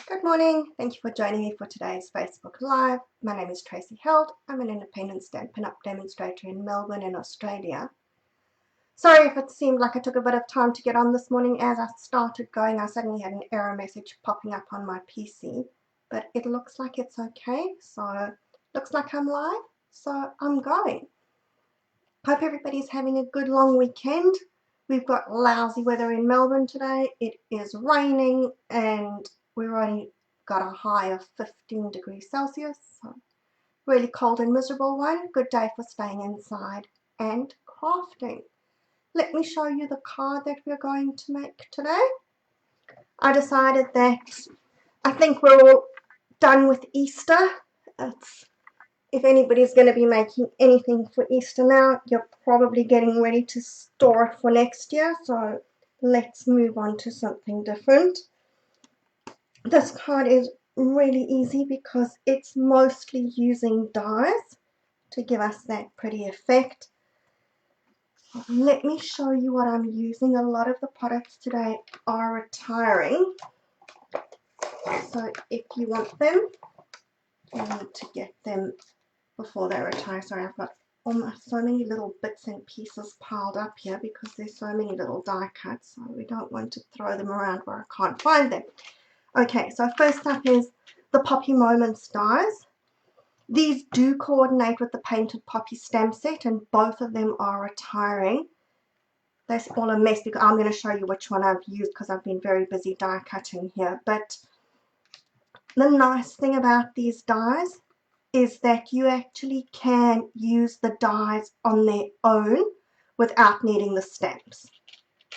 Good morning. Thank you for joining me for today's Facebook Live. My name is Tracy Held. I'm an independent Stampin' Up! Demonstrator in Melbourne in Australia. Sorry if it seemed like I took a bit of time to get on this morning. As I started going, I suddenly had an error message popping up on my PC, but it looks like it's okay. So looks like I'm live, so I'm going. Hope everybody's having a good long weekend. We've got lousy weather in Melbourne today. It is raining and we've only got a high of 15 degrees Celsius. So really cold and miserable one. Good day for staying inside and crafting. Let me show you the card that we're going to make today. I decided that I think we're all done with Easter. If anybody's going to be making anything for Easter now, you're probably getting ready to store it for next year. So let's move on to something different. This card is really easy because it's mostly using dies to give us that pretty effect. Let me show you what I'm using. A lot of the products today are retiring. So if you want them, you need to get them before they retire. Sorry, I've got almost so many little bits and pieces piled up here because there's so many little die cuts, so we don't want to throw them around where I can't find them. Okay, so first up is the Poppy Moments dies. These do coordinate with the Painted Poppy stamp set, and both of them are retiring. They're all a mess because I'm going to show you which one I've used because I've been very busy die cutting here. But the nice thing about these dies is that you actually can use the dies on their own without needing the stamps.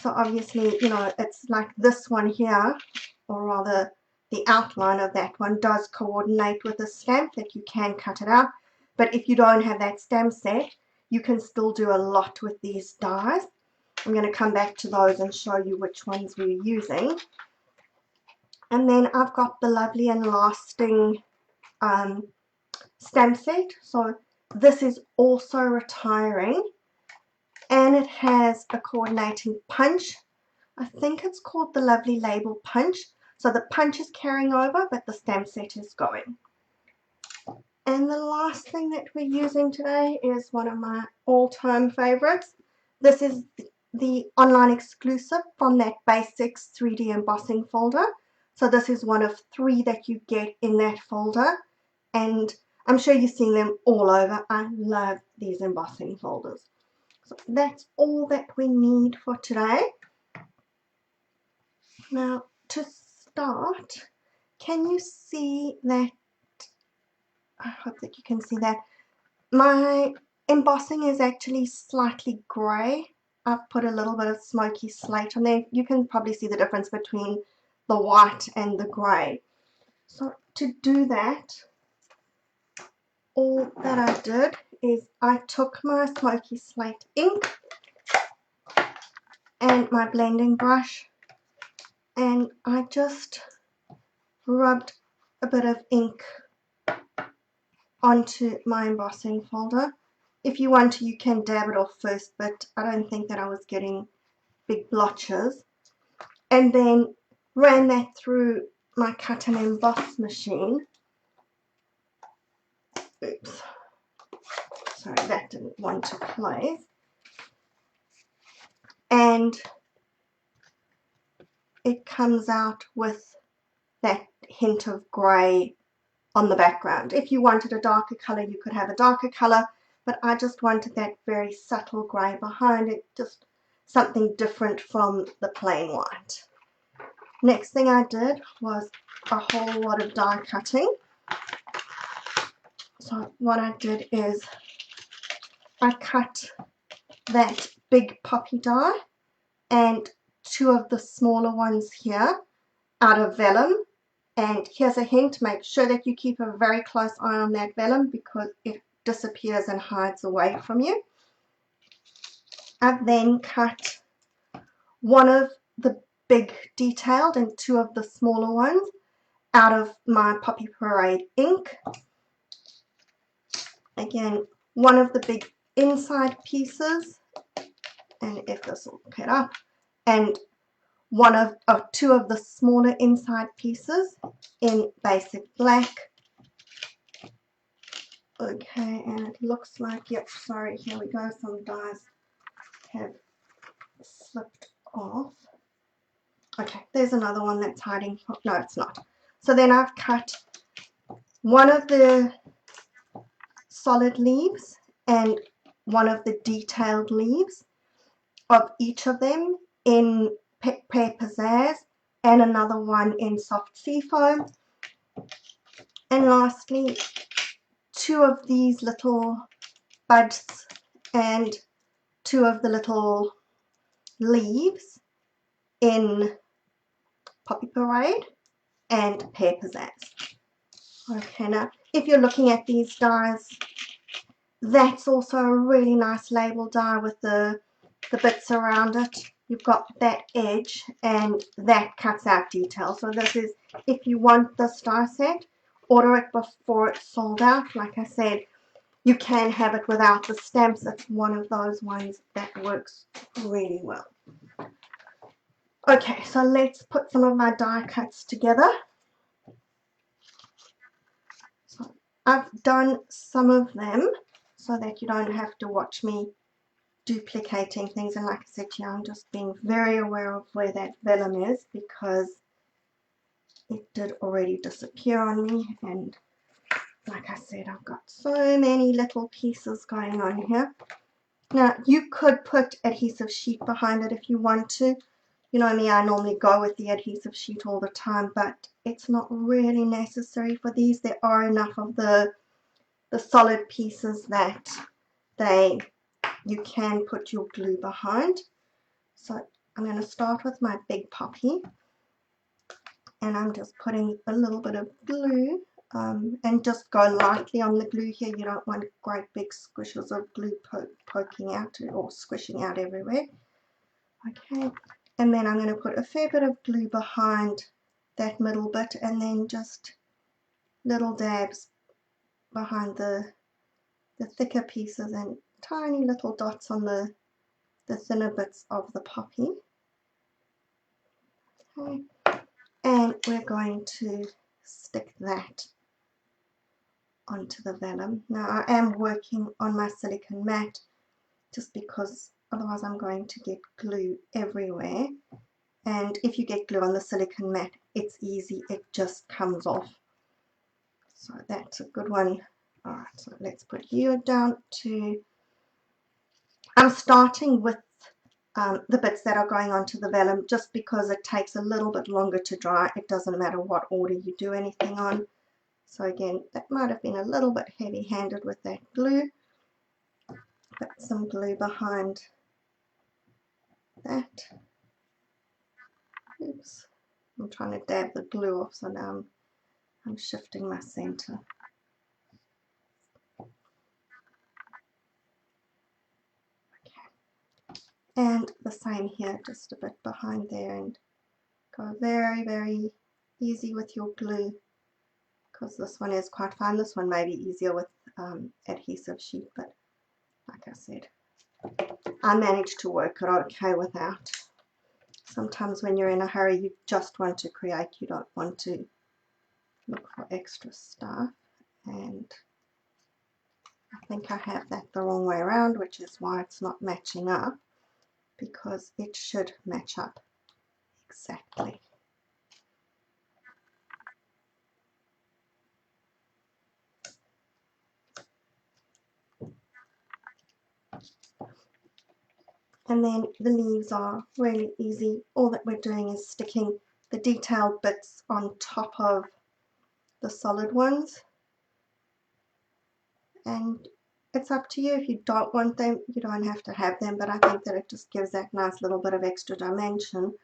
So obviously, you know, it's like this one here, or rather the outline of that one does coordinate with a stamp that you can cut it out. But if you don't have that stamp set, you can still do a lot with these dies. I'm going to come back to those and show you which ones we're using. And then I've got the Lovely and Lasting stamp set. So this is also retiring, and it has a coordinating punch. I think it's called the Lovely Label Punch. So the punch is carrying over, but the stamp set is going. And the last thing that we're using today is one of my all-time favorites. This is the online exclusive from that Basics 3D embossing folder. So this is one of 3 that you get in that folder, and I'm sure you've seen them all over. I love these embossing folders. So that's all that we need for today. Now to start, can you see that? I hope that you can see that. My embossing is actually slightly grey. I've put a little bit of smoky slate on there. You can probably see the difference between the white and the grey. So to do that, all that I did is I took my smoky slate ink and my blending brush, and I just rubbed a bit of ink onto my embossing folder. If you want to, you can dab it off first, but I don't think that I was getting big blotches. And then ran that through my cut and emboss machine. Oops, sorry, that didn't want to place. And it comes out with that hint of grey on the background. If you wanted a darker color, you could have a darker color, but I just wanted that very subtle grey behind it, just something different from the plain white. Next thing I did was a whole lot of die cutting. So what I did is I cut that big poppy die and 2 of the smaller ones here out of vellum. And here's a hint, make sure that you keep a very close eye on that vellum because it disappears and hides away from you. I've then cut 1 of the big detailed and 2 of the smaller ones out of my Poppy Parade ink. Again, 1 of the big inside pieces, and if this will cut up, and two of the smaller inside pieces in basic black. Okay, and it looks like, yep, sorry, here we go, some dies have slipped off. Okay, there's another one that's hiding. No, it's not. So then I've cut one of the solid leaves and one of the detailed leaves of each of them in Pear Pizzazz and another one in Soft Seafoam. And lastly, two of these little buds and two of the little leaves in Poppy Parade and Pear Pizzazz. Okay, now if you're looking at these dies, that's also a really nice label die with the bits around it. You've got that edge and that cuts out detail. So this is, if you want this die set, order it before it's sold out. Like I said, you can have it without the stamps. It's one of those ones that works really well. Okay, so let's put some of my die cuts together. So I've done some of them so that you don't have to watch me duplicating things, and like I said to you, I'm just being very aware of where that vellum is because it did already disappear on me, and like I said, I've got so many little pieces going on here. Now you could put adhesive sheet behind it if you want to. You know me, I normally go with the adhesive sheet all the time, but it's not really necessary for these. There are enough of the solid pieces that you can put your glue behind. So I'm going to start with my big poppy, and I'm just putting a little bit of glue, and just go lightly on the glue here. You don't want great big squishes of glue poking out or squishing out everywhere. Okay, and then I'm going to put a fair bit of glue behind that middle bit, and then just little dabs behind the thicker pieces and tiny little dots on the thinner bits of the poppy. Okay, and we're going to stick that onto the vellum. Now I am working on my silicone mat just because otherwise I'm going to get glue everywhere, and if you get glue on the silicone mat, it's easy, it just comes off. So that's a good one. Alright, so let's put you down to, I'm starting with the bits that are going onto the vellum just because it takes a little bit longer to dry. It doesn't matter what order you do anything on. So again, that might have been a little bit heavy-handed with that glue. Put some glue behind that. Oops, I'm trying to dab the glue off, so now I'm shifting my center. And the same here, just a bit behind there, and go very, very easy with your glue because this one is quite fine. This one may be easier with adhesive sheet, but like I said, I managed to work it okay without. Sometimes when you're in a hurry, you just want to create, you don't want to look for extra stuff. And I think I have that the wrong way around, which is why it's not matching up, because it should match up exactly. And then the leaves are really easy. All that we're doing is sticking the detailed bits on top of the solid ones. And it's up to you. If you don't want them, you don't have to have them, but I think that it just gives that nice little bit of extra dimension.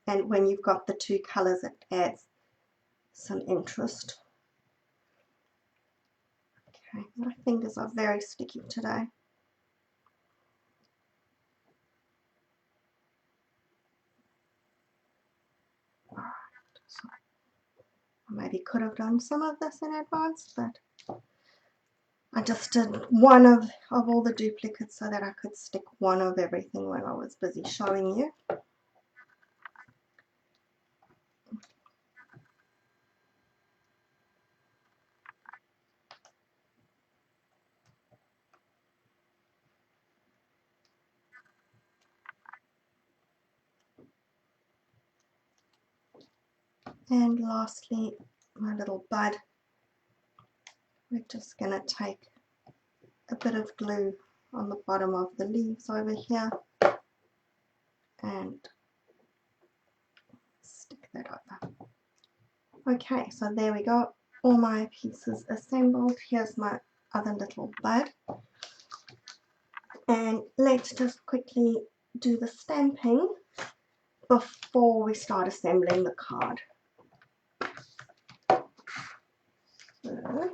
And when you've got the two colors, it adds some interest. Okay, my fingers are very sticky today. Alright, so I maybe could have done some of this in advance, but I just did one of all the duplicates so that I could stick one of everything when I was busy showing you. And lastly, my little bud. We're just going to take a bit of glue on the bottom of the leaves over here and stick that over. Okay, so there we go. All my pieces assembled. Here's my other little bud. And let's just quickly do the stamping before we start assembling the card. So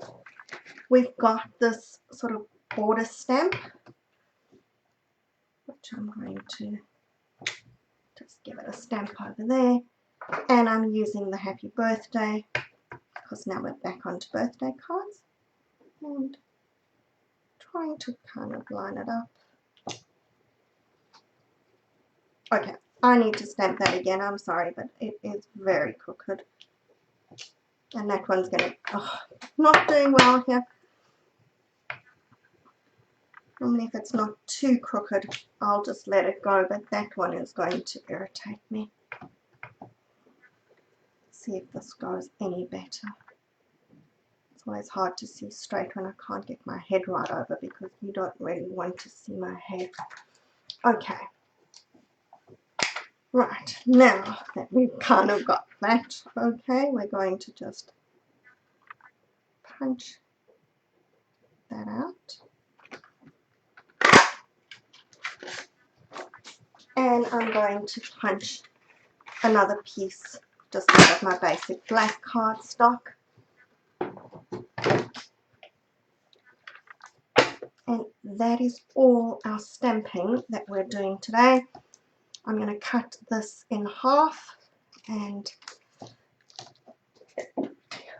we've got this sort of border stamp, which I'm going to just give it a stamp over there. And I'm using the happy birthday because now we're back onto birthday cards. And trying to kind of line it up. Okay, I need to stamp that again. I'm sorry, but it is very crooked. And that one's going to, not doing well here. Normally if it's not too crooked, I'll just let it go, but that one is going to irritate me. See if this goes any better. It's always hard to see straight when I can't get my head right over because you don't really want to see my head. Okay. Right, now that we've kind of got that, okay, we're going to just punch that out. And I'm going to punch another piece just out of my basic black cardstock. And that is all our stamping that we're doing today. I'm going to cut this in half and,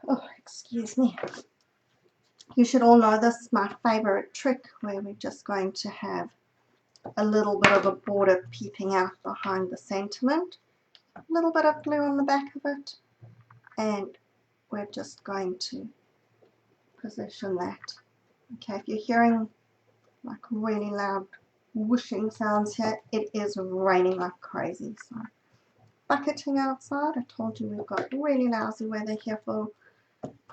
oh, excuse me. You should all know this is my favorite trick where we're just going to have a little bit of a border peeping out behind the sentiment. A little bit of glue on the back of it. And we're just going to position that. Okay, if you're hearing like really loud whooshing sounds here, it is raining like crazy. So bucketing outside. I told you we've got really lousy weather here for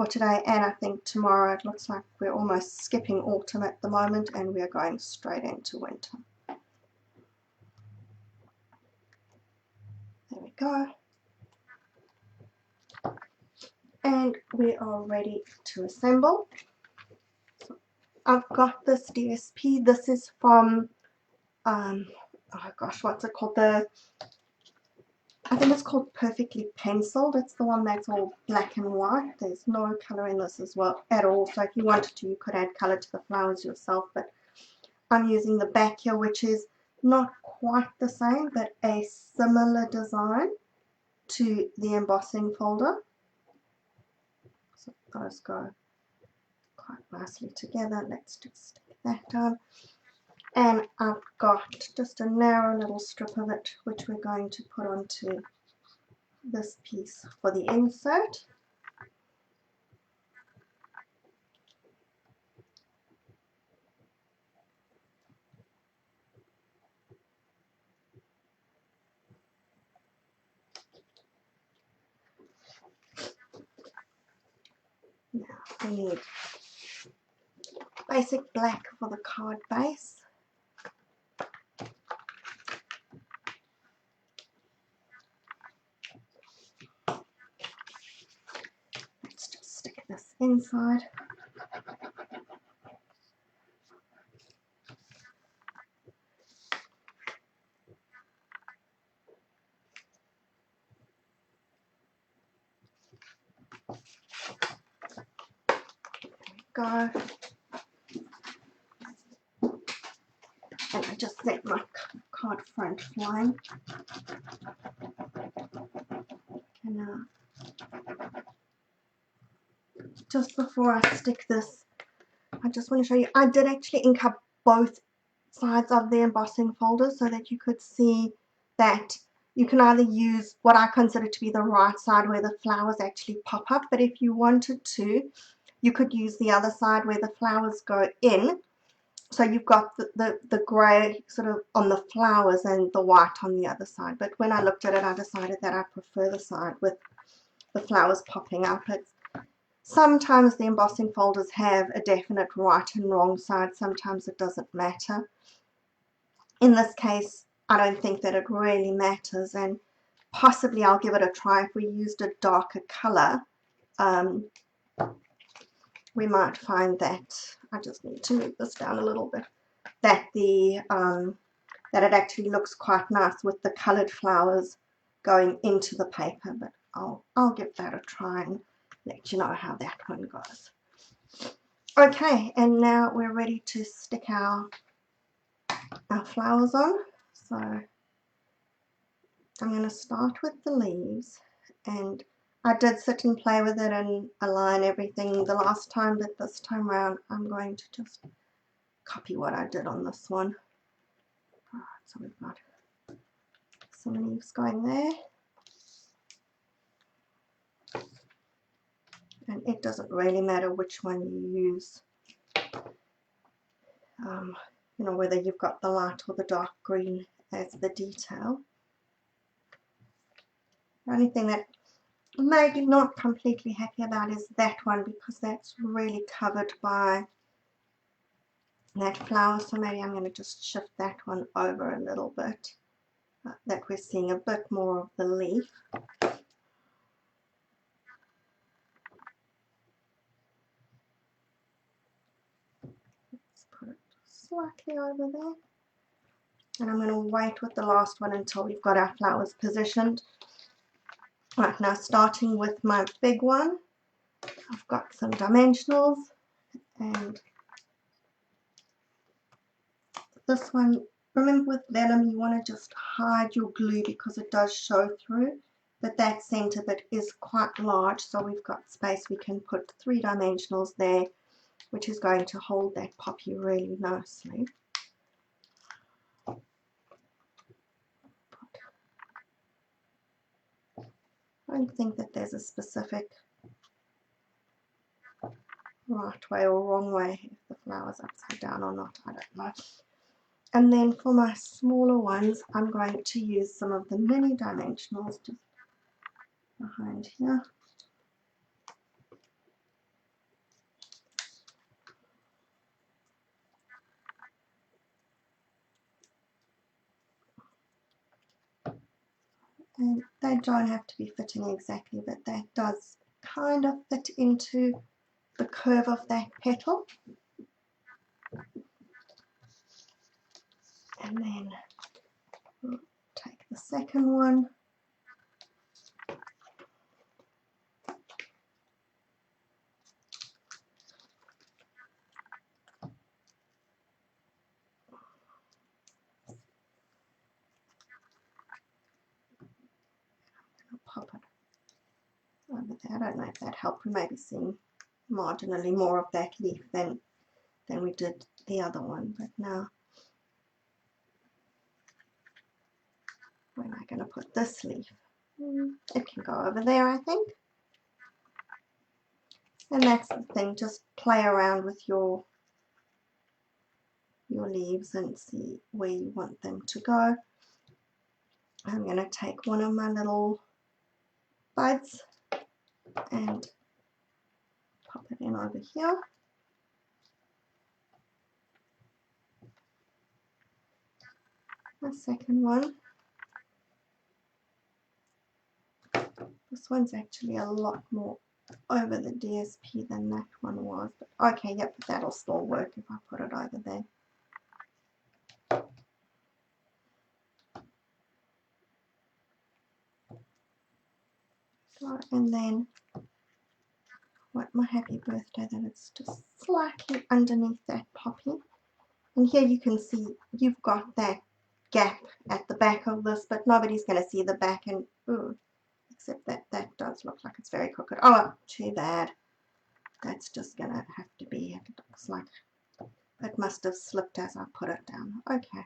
today, and I think tomorrow it looks like we're almost skipping autumn at the moment and we're going straight into winter. There we go. And we are ready to assemble. So I've got this DSP. This is from oh gosh, what's it called? I think it's called Perfectly Penciled. It's the one that's all black and white. There's no color in this as well at all. So if you wanted to, you could add color to the flowers yourself. But I'm using the back here, which is not quite the same, but a similar design to the embossing folder. So those go quite nicely together. Let's just stick that down. And I've got just a narrow little strip of it, which we're going to put onto this piece for the insert. Now we need basic black for the card base. Let's just stick this inside. Go. And I just set my card front flying. And just before I stick this, I just want to show you, I did actually ink up both sides of the embossing folder so that you could see that you can either use what I consider to be the right side where the flowers actually pop up, but if you wanted to, you could use the other side where the flowers go in. So you've got the grey sort of on the flowers and the white on the other side. But when I looked at it, I decided that I prefer the side with the flowers popping up. Sometimes the embossing folders have a definite right and wrong side. Sometimes it doesn't matter. In this case, I don't think that it really matters, and possibly I'll give it a try. If we used a darker color, we might find that, I just need to move this down a little bit, that that it actually looks quite nice with the colored flowers going into the paper. But I'll give that a try and let you know how that one goes. Okay, and now we're ready to stick our flowers on. So I'm going to start with the leaves, and I did sit and play with it and align everything the last time, but this time around I'm going to just copy what I did on this one. Alright, so we've got some leaves going there, and it doesn't really matter which one you use, you know, whether you've got the light or the dark green as the detail. The only thing that maybe not completely happy about is that one, because that's really covered by that flower, so maybe I'm going to just shift that one over a little bit, that we're seeing a bit more of the leaf. Let's put it slightly over there, and I'm going to wait with the last one until we've got our flowers positioned. Right, now starting with my big one, I've got some dimensionals, and this one, remember with vellum you want to just hide your glue because it does show through, but that center bit is quite large, so we've got space. We can put 3 dimensionals there, which is going to hold that poppy really nicely. I don't think that there's a specific right way or wrong way, if the flower's upside down or not, I don't know. And then for my smaller ones, I'm going to use some of the mini dimensionals just behind here. And they don't have to be fitting exactly, but that does kind of fit into the curve of that petal. And then we'll take the second one. Pop it over there. I don't know if that helped. We may be seeing marginally more of that leaf than we did the other one, but now where am I going to put this leaf? It can go over there, I think. And that's the thing, just play around with your leaves and see where you want them to go. I'm going to take one of my little buds and pop it in over here. The second one. This one's actually a lot more over the DSP than that one was. But okay, yep, that'll still work if I put it over there. So, and then what my happy birthday, then it's just slightly underneath that poppy. And here you can see you've got that gap at the back of this, but nobody's going to see the back, and ooh, except that that does look like it's very crooked. Oh, too bad. That's just going to have to be, it looks like it must have slipped as I put it down. Okay.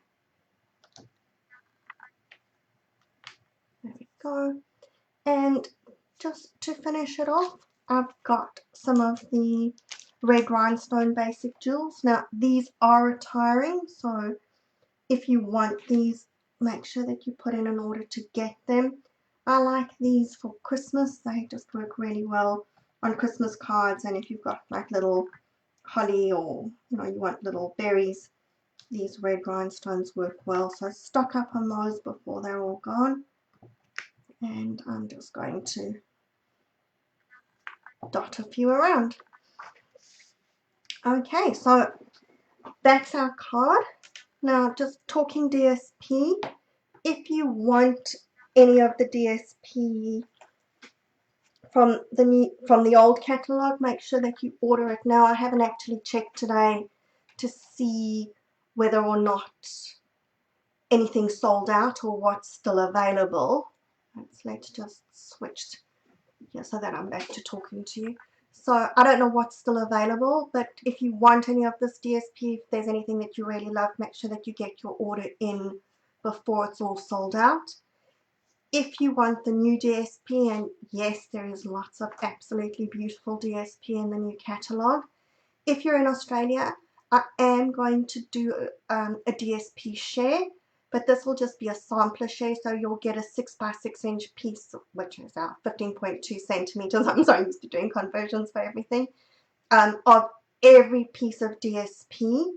There we go. And just to finish it off, I've got some of the red rhinestone basic jewels. Now these are retiring, so if you want these, make sure that you put in an order to get them. I like these for Christmas. They just work really well on Christmas cards, and if you've got like little holly, or you want little berries, these red rhinestones work well. So stock up on those before they're all gone. And I'm just going to dot a few around. Okay, so that's our card. Now, just talking DSP, if you want any of the DSP from the old catalogue, make sure that you order it now. I haven't actually checked today to see whether or not anything sold out or what's still available. Let's just switch here so that I'm back to talking to you. So I don't know what's still available, but if you want any of this DSP, if there's anything that you really love, make sure that you get your order in before it's all sold out. If you want the new DSP, and yes, there is lots of absolutely beautiful DSP in the new catalogue. If you're in Australia, I am going to do a DSP share, but this will just be a sampler share, so you'll get a 6x6 inch piece, which is 15.2 centimeters. I'm so used to doing conversions for everything, of every piece of DSP.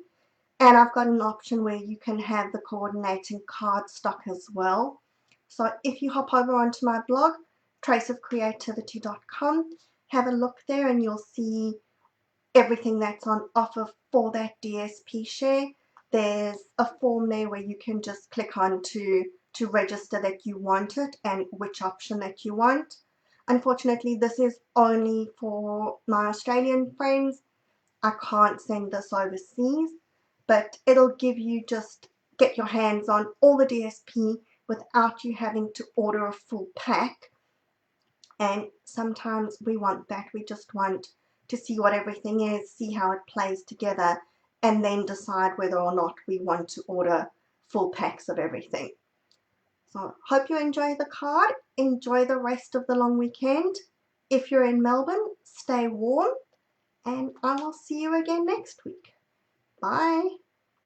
And I've got an option where you can have the coordinating card stock as well. So if you hop over onto my blog, traceofcreativity.com, have a look there and you'll see everything that's on offer for that DSP share. There's a form there where you can just click on to register that you want it and which option that you want. Unfortunately, this is only for my Australian friends. I can't send this overseas, but it'll give you just get your hands on all the DSP without you having to order a full pack. And sometimes we want that. We just want to see what everything is, see how it plays together, and then decide whether or not we want to order full packs of everything. So hope you enjoy the card. Enjoy the rest of the long weekend. If you're in Melbourne, stay warm, and I will see you again next week. Bye.